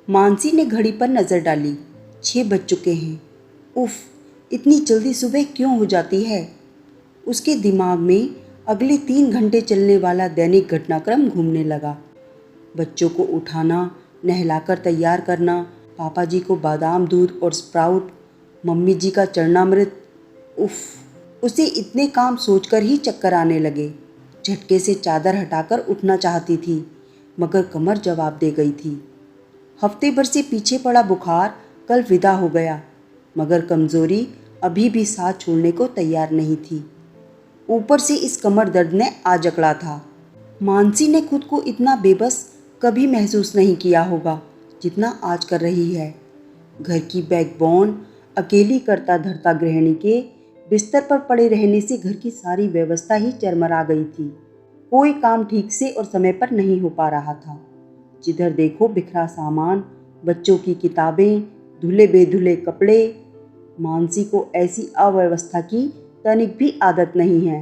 मानसी ने घड़ी पर नज़र डाली। 6 बज चुके हैं। उफ, इतनी जल्दी सुबह क्यों हो जाती है? उसके दिमाग में अगले 3 घंटे चलने वाला दैनिक घटनाक्रम घूमने लगा। बच्चों को उठाना, नहलाकर तैयार करना, पापा जी को बादाम दूध और स्प्राउट, मम्मी जी का चरणामृत। उफ, उसे इतने काम सोचकर ही चक्कर आने लगे। झटके से चादर हटाकर उठना चाहती थी, मगर कमर जवाब दे गई थी। हफ्ते भर से पीछे पड़ा बुखार कल विदा हो गया, मगर कमज़ोरी अभी भी साथ छोड़ने को तैयार नहीं थी। ऊपर से इस कमर दर्द ने आ जकड़ा था। मानसी ने खुद को इतना बेबस कभी महसूस नहीं किया होगा जितना आज कर रही है। घर की बैकबोन, अकेली करता धरता गृहिणी के बिस्तर पर पड़े रहने से घर की सारी व्यवस्था ही चरमरा गई थी। कोई काम ठीक से और समय पर नहीं हो पा रहा था। जिधर देखो बिखरा सामान, बच्चों की किताबें, धुले बेधुले कपड़े। मानसी को ऐसी अव्यवस्था की तनिक भी आदत नहीं है।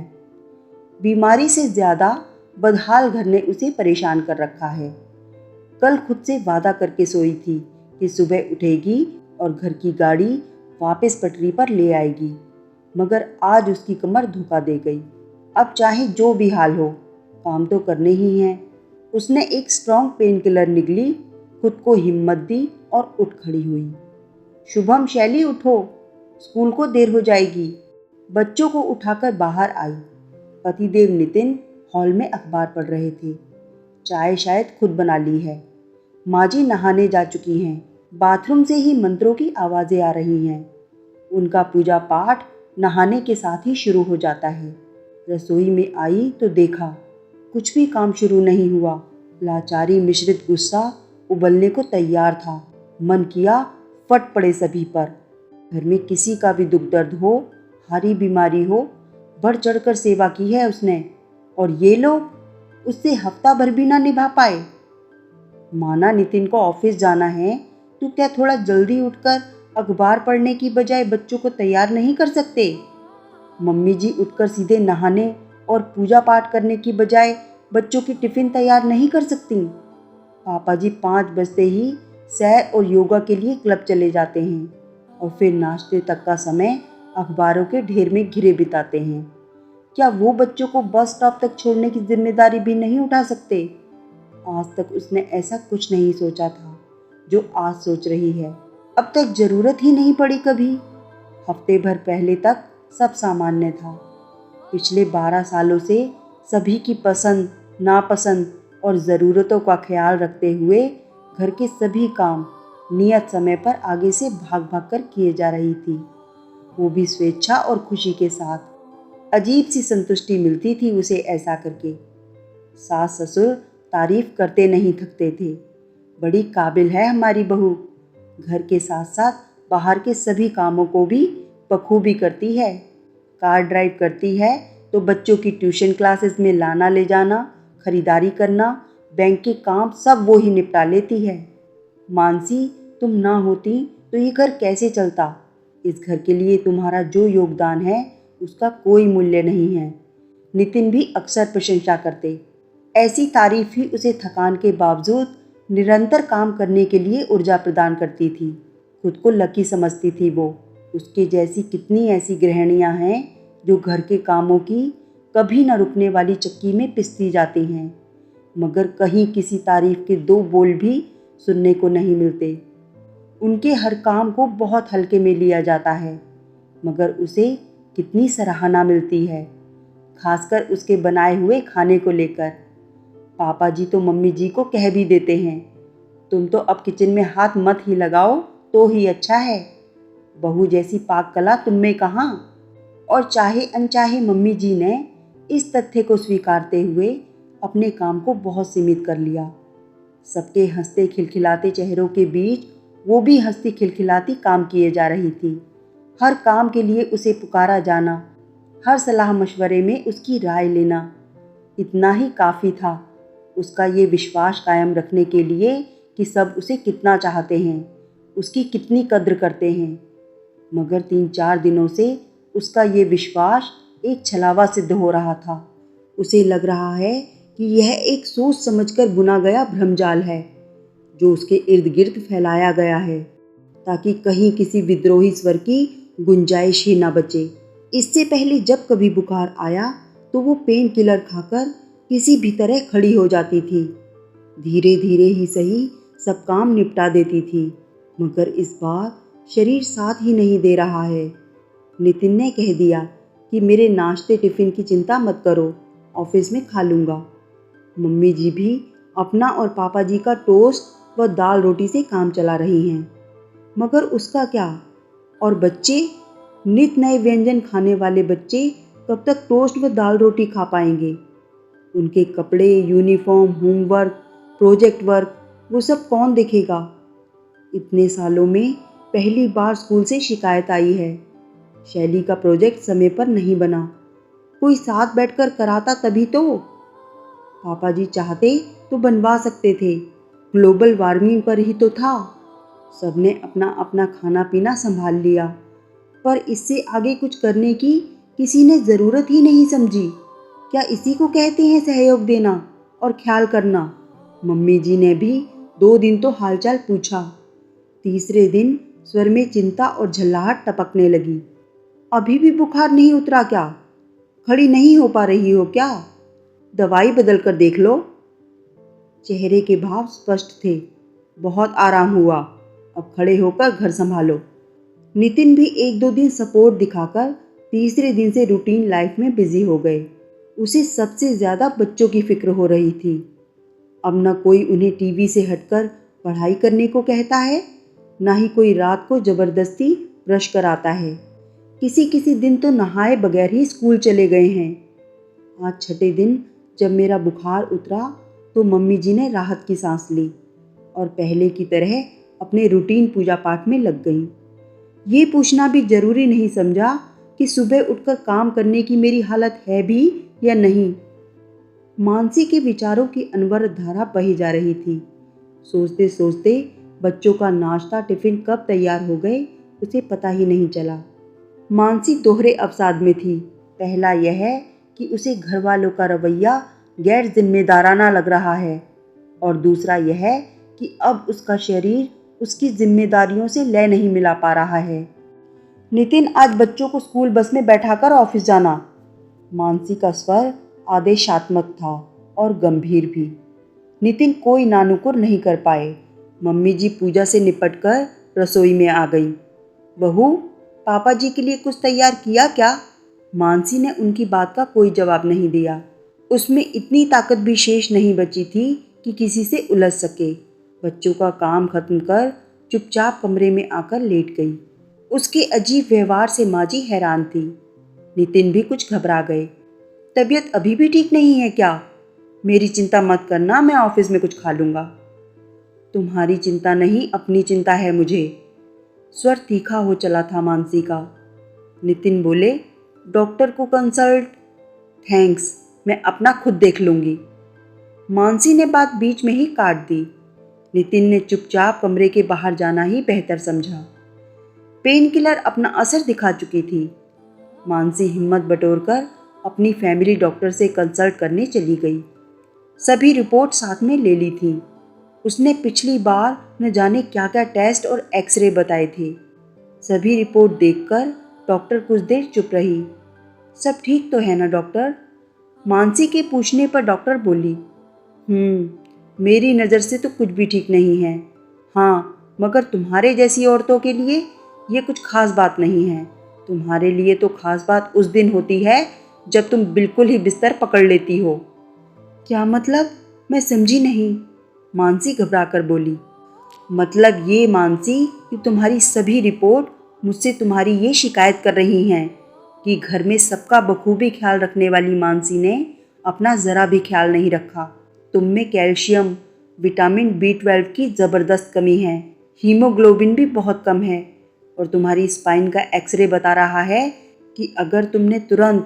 बीमारी से ज़्यादा बदहाल घर ने उसे परेशान कर रखा है। कल खुद से वादा करके सोई थी कि सुबह उठेगी और घर की गाड़ी वापस पटरी पर ले आएगी, मगर आज उसकी कमर धोखा दे गई। अब चाहे जो भी हाल हो, काम तो करने ही हैं। उसने एक स्ट्रॉन्ग पेन किलर निगली, खुद को हिम्मत दी और उठ खड़ी हुई। शुभम, शैली उठो, स्कूल को देर हो जाएगी। बच्चों को उठाकर बाहर आई। पतिदेव नितिन हॉल में अखबार पढ़ रहे थे। चाय शायद खुद बना ली है। माँ जी नहाने जा चुकी हैं। बाथरूम से ही मंत्रों की आवाज़ें आ रही हैं। उनका पूजा पाठ नहाने के साथ ही शुरू हो जाता है। रसोई में आई तो देखा कुछ भी काम शुरू नहीं हुआ। लाचारी मिश्रित गुस्सा उबलने को तैयार था। मन किया फट पड़े सभी पर। घर में किसी का भी दुख दर्द हो, हारी बीमारी हो, बढ़ चढ़कर सेवा की है उसने, और ये लोग उससे हफ्ता भर भी ना निभा पाए। माना नितिन को ऑफिस जाना है तो क्या थोड़ा जल्दी उठकर अखबार पढ़ने की बजाय बच्चों को तैयार नहीं कर सकते? मम्मी जी उठकर सीधे नहाने और पूजा पाठ करने की बजाय बच्चों की टिफ़िन तैयार नहीं कर सकती? पापा जी 5 बजते ही सैर और योगा के लिए क्लब चले जाते हैं और फिर नाश्ते तक का समय अखबारों के ढेर में घिरे बिताते हैं। क्या वो बच्चों को बस स्टॉप तक छोड़ने की जिम्मेदारी भी नहीं उठा सकते? आज तक उसने ऐसा कुछ नहीं सोचा था जो आज सोच रही है। अब तक ज़रूरत ही नहीं पड़ी कभी। हफ्ते भर पहले तक सब सामान्य था। पिछले 12 सालों से सभी की पसंद, नापसंद और ज़रूरतों का ख्याल रखते हुए घर के सभी काम नियत समय पर आगे से भाग भाग कर किए जा रही थी, वो भी स्वेच्छा और खुशी के साथ। अजीब सी संतुष्टि मिलती थी उसे ऐसा करके। सास ससुर तारीफ करते नहीं थकते थे, बड़ी काबिल है हमारी बहू, घर के साथ साथ बाहर के सभी कामों को भी बखूबी करती है। कार ड्राइव करती है तो बच्चों की ट्यूशन क्लासेस में लाना ले जाना, खरीदारी करना, बैंक के काम सब वो ही निपटा लेती है। मानसी, तुम ना होती तो ये घर कैसे चलता? इस घर के लिए तुम्हारा जो योगदान है उसका कोई मूल्य नहीं है। नितिन भी अक्सर प्रशंसा करते। ऐसी तारीफ ही उसे थकान के बावजूद निरंतर काम करने के लिए ऊर्जा प्रदान करती थी। खुद को लकी समझती थी वो। उसके जैसी कितनी ऐसी गृहिणियां हैं जो घर के कामों की कभी न रुकने वाली चक्की में पिसती जाती हैं, मगर कहीं किसी तारीफ के 2 बोल भी सुनने को नहीं मिलते। उनके हर काम को बहुत हल्के में लिया जाता है, मगर उसे कितनी सराहना मिलती है, खासकर उसके बनाए हुए खाने को लेकर। पापा जी तो मम्मी जी को कह भी देते हैं, तुम तो अब किचन में हाथ मत ही लगाओ तो ही अच्छा है, बहू जैसी पाक कला तुम में कहाँ। और चाहे अनचाहे मम्मी जी ने इस तथ्य को स्वीकारते हुए अपने काम को बहुत सीमित कर लिया। सबके हंसते खिलखिलाते चेहरों के बीच वो भी हंसती खिलखिलाती काम किए जा रही थी। हर काम के लिए उसे पुकारा जाना, हर सलाह मशवरे में उसकी राय लेना, इतना ही काफ़ी था उसका ये विश्वास कायम रखने के लिए कि सब उसे कितना चाहते हैं, उसकी कितनी कद्र करते हैं। मगर 3-4 दिनों से उसका ये विश्वास एक छलावा सिद्ध हो रहा था। उसे लग रहा है कि यह एक सोच समझकर बुना गया भ्रमजाल है, जो उसके इर्द गिर्द फैलाया गया है, ताकि कहीं किसी विद्रोही स्वर की गुंजाइश ही ना बचे। इससे पहले जब कभी बुखार आया तो वो पेन किलर खाकर किसी भी तरह खड़ी हो जाती थी। धीरे धीरे ही सही सब काम निपटा देती थी, मगर इस बार शरीर साथ ही नहीं दे रहा है। नितिन ने कह दिया कि मेरे नाश्ते टिफ़िन की चिंता मत करो, ऑफिस में खा लूँगा। मम्मी जी भी अपना और पापा जी का टोस्ट व दाल रोटी से काम चला रही हैं, मगर उसका क्या? और बच्चे, नित नए व्यंजन खाने वाले बच्चे कब तक टोस्ट व दाल रोटी खा पाएंगे? उनके कपड़े, यूनिफॉर्म, होमवर्क, प्रोजेक्ट वर्क, वो सब कौन देखेगा? इतने सालों में पहली बार स्कूल से शिकायत आई है, शैली का प्रोजेक्ट समय पर नहीं बना। कोई साथ बैठकर कराता तभी तो। पापा जी चाहते तो बनवा सकते थे, ग्लोबल वार्मिंग पर ही तो था। सबने अपना अपना खाना पीना संभाल लिया, पर इससे आगे कुछ करने की किसी ने ज़रूरत ही नहीं समझी। क्या इसी को कहते हैं सहयोग देना और ख्याल करना? मम्मी जी ने भी 2 दिन तो हालचाल पूछा। तीसरे दिन स्वर में चिंता और झल्लाहट टपकने लगी। अभी भी बुखार नहीं उतरा क्या? खड़ी नहीं हो पा रही हो क्या? दवाई बदल कर देख लो। चेहरे के भाव स्पष्ट थे। बहुत आराम हुआ, अब खड़े होकर घर संभालो। नितिन भी 1-2 दिन सपोर्ट दिखाकर तीसरे दिन से रूटीन लाइफ में बिजी हो गए। उसे सबसे ज़्यादा बच्चों की फिक्र हो रही थी। अब न कोई उन्हें टीवी से हटकर पढ़ाई करने को कहता है, ना ही कोई रात को ज़बरदस्ती ब्रश कराता है। किसी किसी दिन तो नहाए बगैर ही स्कूल चले गए हैं। आज छठे दिन जब मेरा बुखार उतरा तो मम्मी जी ने राहत की सांस ली और पहले की तरह अपने रूटीन पूजा पाठ में लग गईं। ये पूछना भी जरूरी नहीं समझा कि सुबह उठकर काम करने की मेरी हालत है भी या नहीं। मानसी के विचारों की अनवरत धारा बही जा रही थी। सोचते सोचते बच्चों का नाश्ता टिफिन कब तैयार हो गए उसे पता ही नहीं चला। मानसी दोहरे अवसाद में थी। पहला यह कि उसे घर वालों का रवैया गैर जिम्मेदाराना लग रहा है, और दूसरा यह कि अब उसका शरीर उसकी जिम्मेदारियों से लय नहीं मिला पा रहा है। नितिन, आज बच्चों को स्कूल बस में बैठाकर ऑफिस जाना। मानसी का स्वर आदेशात्मक था और गंभीर भी। नितिन कोई नानुकुर नहीं कर पाए। मम्मी जी पूजा से निपटकर रसोई में आ गई। बहू, पापा जी के लिए कुछ तैयार किया क्या? मानसी ने उनकी बात का कोई जवाब नहीं दिया। उसमें इतनी ताकत भी शेष नहीं बची थी कि किसी से उलझ सके। बच्चों का काम खत्म कर चुपचाप कमरे में आकर लेट गई। उसके अजीब व्यवहार से माँ जी हैरान थी। नितिन भी कुछ घबरा गए। तबीयत अभी भी ठीक नहीं है क्या? मेरी चिंता मत करना, मैं ऑफिस में कुछ खा लूँगा। तुम्हारी चिंता नहीं, अपनी चिंता है मुझे। स्वर तीखा हो चला था मानसी का। नितिन बोले, डॉक्टर को कंसल्ट? थैंक्स, मैं अपना खुद देख लूँगी। मानसी ने बात बीच में ही काट दी। नितिन ने चुपचाप कमरे के बाहर जाना ही बेहतर समझा। पेन किलर अपना असर दिखा चुकी थी। मानसी हिम्मत बटोरकर अपनी फैमिली डॉक्टर से कंसल्ट करने चली गई। सभी रिपोर्ट साथ में ले ली थी। उसने पिछली बार न जाने क्या क्या टेस्ट और एक्सरे बताए थे। सभी रिपोर्ट देखकर डॉक्टर कुछ देर चुप रही। सब ठीक तो है ना डॉक्टर? मानसी के पूछने पर डॉक्टर बोली, मेरी नज़र से तो कुछ भी ठीक नहीं है। हाँ, मगर तुम्हारे जैसी औरतों के लिए ये कुछ खास बात नहीं है। तुम्हारे लिए तो खास बात उस दिन होती है जब तुम बिल्कुल ही बिस्तर पकड़ लेती हो। क्या मतलब? मैं समझी नहीं। मानसी घबरा कर बोली, मतलब ये मानसी कि तुम्हारी सभी रिपोर्ट मुझसे तुम्हारी ये शिकायत कर रही हैं कि घर में सबका बखूबी ख्याल रखने वाली मानसी ने अपना ज़रा भी ख्याल नहीं रखा। तुम में कैल्शियम, विटामिन B12 की ज़बरदस्त कमी है, हीमोग्लोबिन भी बहुत कम है, और तुम्हारी स्पाइन का एक्सरे बता रहा है कि अगर तुमने तुरंत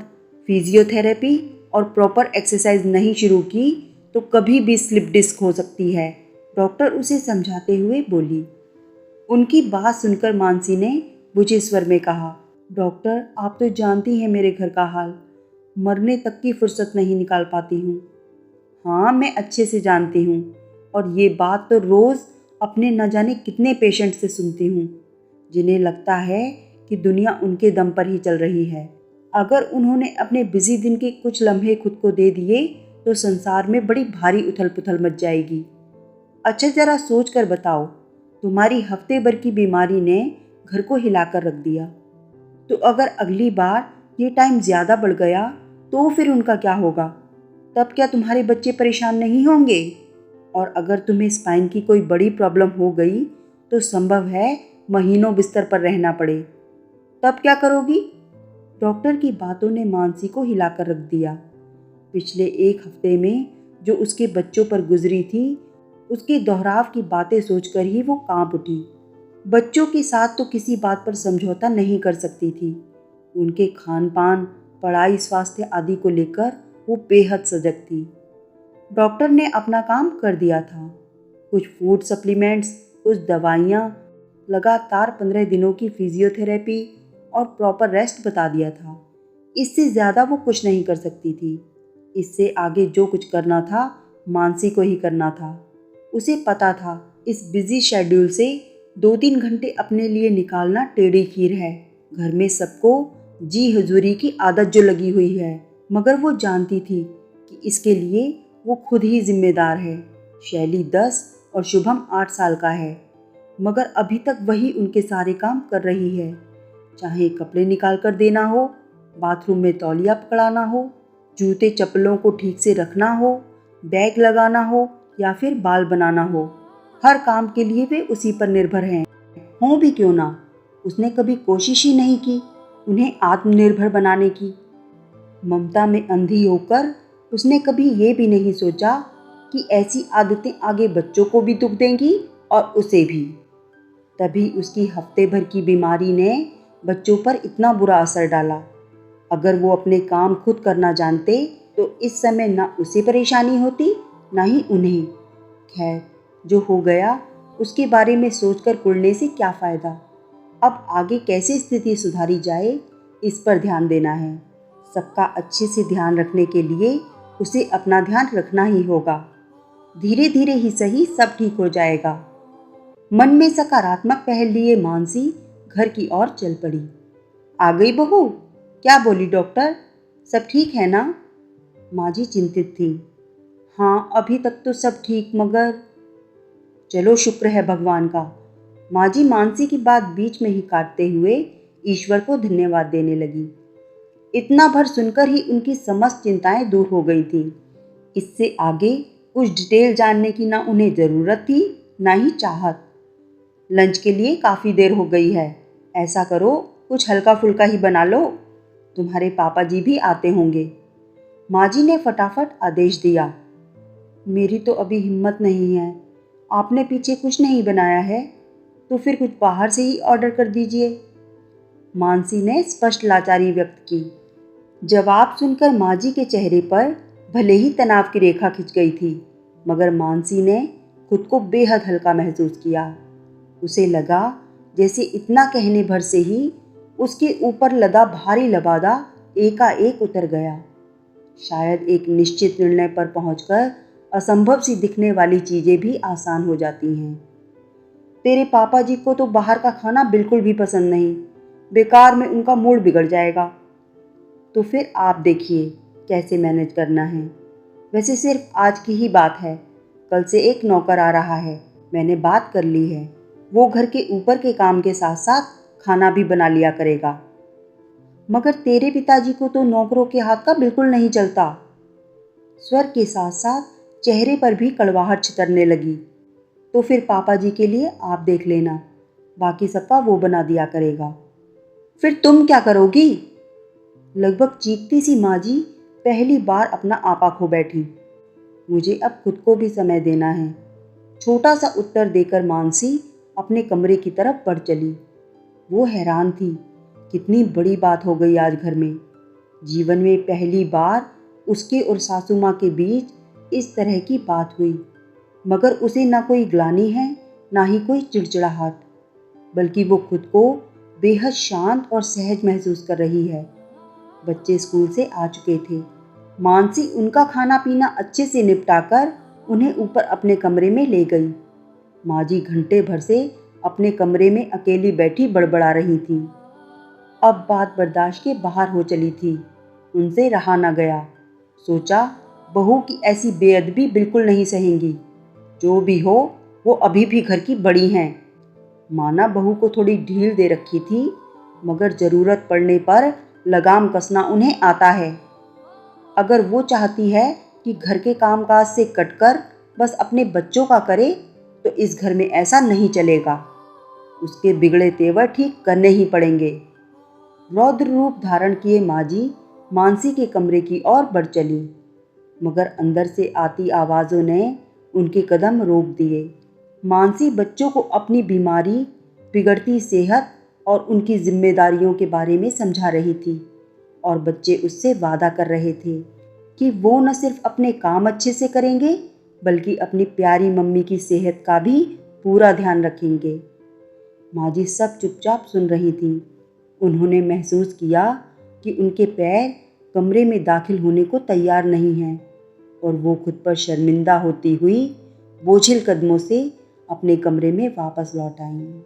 फिजियोथेरेपी और प्रॉपर एक्सरसाइज नहीं शुरू की तो कभी भी स्लिप डिस्क हो सकती है। डॉक्टर उसे समझाते हुए बोली। उनकी बात सुनकर मानसी ने बुझे स्वर में कहा, डॉक्टर, आप तो जानती हैं मेरे घर का हाल, मरने तक की फुर्सत नहीं निकाल पाती हूँ। हाँ, मैं अच्छे से जानती हूँ, और ये बात तो रोज़ अपने न जाने कितने पेशेंट से सुनती हूँ जिन्हें लगता है कि दुनिया उनके दम पर ही चल रही है। अगर उन्होंने अपने बिजी दिन के कुछ लम्हे खुद को दे दिए तो संसार में बड़ी भारी उथल पुथल मच जाएगी। अच्छा जरा सोच कर बताओ, तुम्हारी हफ्ते भर की बीमारी ने घर को हिलाकर रख दिया, तो अगर अगली बार ये टाइम ज़्यादा बढ़ गया तो फिर उनका क्या होगा? तब क्या तुम्हारे बच्चे परेशान नहीं होंगे? और अगर तुम्हें स्पाइन की कोई बड़ी प्रॉब्लम हो गई तो संभव है महीनों बिस्तर पर रहना पड़े, तब क्या करोगी? डॉक्टर की बातों ने मानसी को हिलाकर रख दिया। पिछले एक हफ्ते में जो उसके बच्चों पर गुजरी थी, उसके दोहराव की बातें सोचकर ही वो कांप उठी। बच्चों के साथ तो किसी बात पर समझौता नहीं कर सकती थी। उनके खान पान, पढ़ाई, स्वास्थ्य आदि को लेकर वो बेहद सजग थी। डॉक्टर ने अपना काम कर दिया था। कुछ फूड सप्लीमेंट्स, कुछ दवाइयाँ, लगातार 15 दिनों की फिजियोथेरेपी और प्रॉपर रेस्ट बता दिया था। इससे ज़्यादा वो कुछ नहीं कर सकती थी। इससे आगे जो कुछ करना था मानसी को ही करना था। उसे पता था इस बिजी शेड्यूल से 2-3 घंटे अपने लिए निकालना टेढ़ी खीर है। घर में सबको जी हजूरी की आदत जो लगी हुई है, मगर वो जानती थी कि इसके लिए वो खुद ही जिम्मेदार है। शैली 10 और शुभम 8 साल का है, मगर अभी तक वही उनके सारे काम कर रही है। चाहे कपड़े निकाल कर देना हो, बाथरूम में तौलिया पकड़ाना हो, जूते चप्पलों को ठीक से रखना हो, बैग लगाना हो या फिर बाल बनाना हो, हर काम के लिए वे उसी पर निर्भर हैं। हों भी क्यों ना, उसने कभी कोशिश ही नहीं की उन्हें आत्मनिर्भर बनाने की। ममता में अंधी होकर उसने कभी ये भी नहीं सोचा कि ऐसी आदतें आगे बच्चों को भी दुख देंगी और उसे भी। तभी उसकी हफ्ते भर की बीमारी ने बच्चों पर इतना बुरा असर डाला। अगर वो अपने काम खुद करना जानते तो इस समय ना उसे परेशानी होती ना ही उन्हें। खैर, जो हो गया उसके बारे में सोचकर कुढ़ने से क्या फ़ायदा। अब आगे कैसे स्थिति सुधारी जाए, इस पर ध्यान देना है। सबका अच्छे से ध्यान रखने के लिए उसे अपना ध्यान रखना ही होगा। धीरे धीरे ही सही सब ठीक हो जाएगा। मन में सकारात्मक पहल लिए मानसी घर की ओर चल पड़ी। आ गई बहू? क्या बोली डॉक्टर? सब ठीक है ना? माँ जी चिंतित थी। हाँ, अभी तक तो सब ठीक, मगर चलो शुक्र है भगवान का। माँ जी मानसी की बात बीच में ही काटते हुए ईश्वर को धन्यवाद देने लगी। इतना भर सुनकर ही उनकी समस्त चिंताएं दूर हो गई थी। इससे आगे कुछ डिटेल जानने की ना उन्हें ज़रूरत थी ना ही चाहत। लंच के लिए काफ़ी देर हो गई है, ऐसा करो कुछ हल्का फुल्का ही बना लो, तुम्हारे पापा जी भी आते होंगे। माँ जी ने फटाफट आदेश दिया। मेरी तो अभी हिम्मत नहीं है। आपने पीछे कुछ नहीं बनाया है तो फिर कुछ बाहर से ही ऑर्डर कर दीजिए। मानसी ने स्पष्ट लाचारी व्यक्त की। जवाब सुनकर माँ जी के चेहरे पर भले ही तनाव की रेखा खिंच गई थी, मगर मानसी ने खुद को बेहद हल्का महसूस किया। उसे लगा जैसे इतना कहने भर से ही उसके ऊपर लदा भारी लबादा एकाएक उतर गया। शायद एक निश्चित निर्णय पर पहुंचकर असंभव सी दिखने वाली चीज़ें भी आसान हो जाती हैं। तेरे पापा जी को तो बाहर का खाना बिल्कुल भी पसंद नहीं, बेकार में उनका मूड बिगड़ जाएगा। तो फिर आप देखिए कैसे मैनेज करना है। वैसे सिर्फ आज की ही बात है, कल से एक नौकर आ रहा है, मैंने बात कर ली है। वो घर के ऊपर के काम के साथ साथ खाना भी बना लिया करेगा। मगर तेरे पिताजी को तो नौकरों के हाथ का बिल्कुल नहीं चलता। स्वर के साथ साथ चेहरे पर भी कड़वाहट छितरने लगी। तो फिर पापा जी के लिए आप देख लेना, बाकी सबका वो बना दिया करेगा। फिर तुम क्या करोगी? लगभग चीखती सी माँ जी पहली बार अपना आपा खो बैठी। मुझे अब खुद को भी समय देना है, छोटा सा उत्तर देकर मानसी अपने कमरे की तरफ बढ़ चली। वो हैरान थी, कितनी बड़ी बात हो गई आज घर में। जीवन में पहली बार उसके और सासू माँ के बीच इस तरह की बात हुई, मगर उसे ना कोई ग्लानि है ना ही कोई चिड़चिड़ाहट, बल्कि वो खुद को बेहद शांत और सहज महसूस कर रही है। बच्चे स्कूल से आ चुके थे। मानसी उनका खाना पीना अच्छे से निपटाकर उन्हें ऊपर अपने कमरे में ले गई। माँ जी घंटे भर से अपने कमरे में अकेली बैठी बड़बड़ा रही थी। अब बात बर्दाश्त के बाहर हो चली थी। उनसे रहा न गया। सोचा, बहू की ऐसी बेअदबी बिल्कुल नहीं सहेंगी। जो भी हो, वो अभी भी घर की बड़ी हैं। माना बहू को थोड़ी ढील दे रखी थी, मगर ज़रूरत पड़ने पर लगाम कसना उन्हें आता है। अगर वो चाहती है कि घर के कामकाज से कटकर बस अपने बच्चों का करे, तो इस घर में ऐसा नहीं चलेगा। उसके बिगड़े तेवर ठीक करने ही पड़ेंगे। रौद्र रूप धारण किए माँ जी मानसी के कमरे की ओर बढ़ चली, मगर अंदर से आती आवाज़ों ने उनके कदम रोक दिए। मानसी बच्चों को अपनी बीमारी, बिगड़ती सेहत और उनकी जिम्मेदारियों के बारे में समझा रही थी, और बच्चे उससे वादा कर रहे थे कि वो न सिर्फ अपने काम अच्छे से करेंगे, बल्कि अपनी प्यारी मम्मी की सेहत का भी पूरा ध्यान रखेंगे। माँ जी सब चुपचाप सुन रही थी। उन्होंने महसूस किया कि उनके पैर कमरे में दाखिल होने को तैयार नहीं हैं, और वो खुद पर शर्मिंदा होती हुई बोझिल कदमों से अपने कमरे में वापस लौट आईं।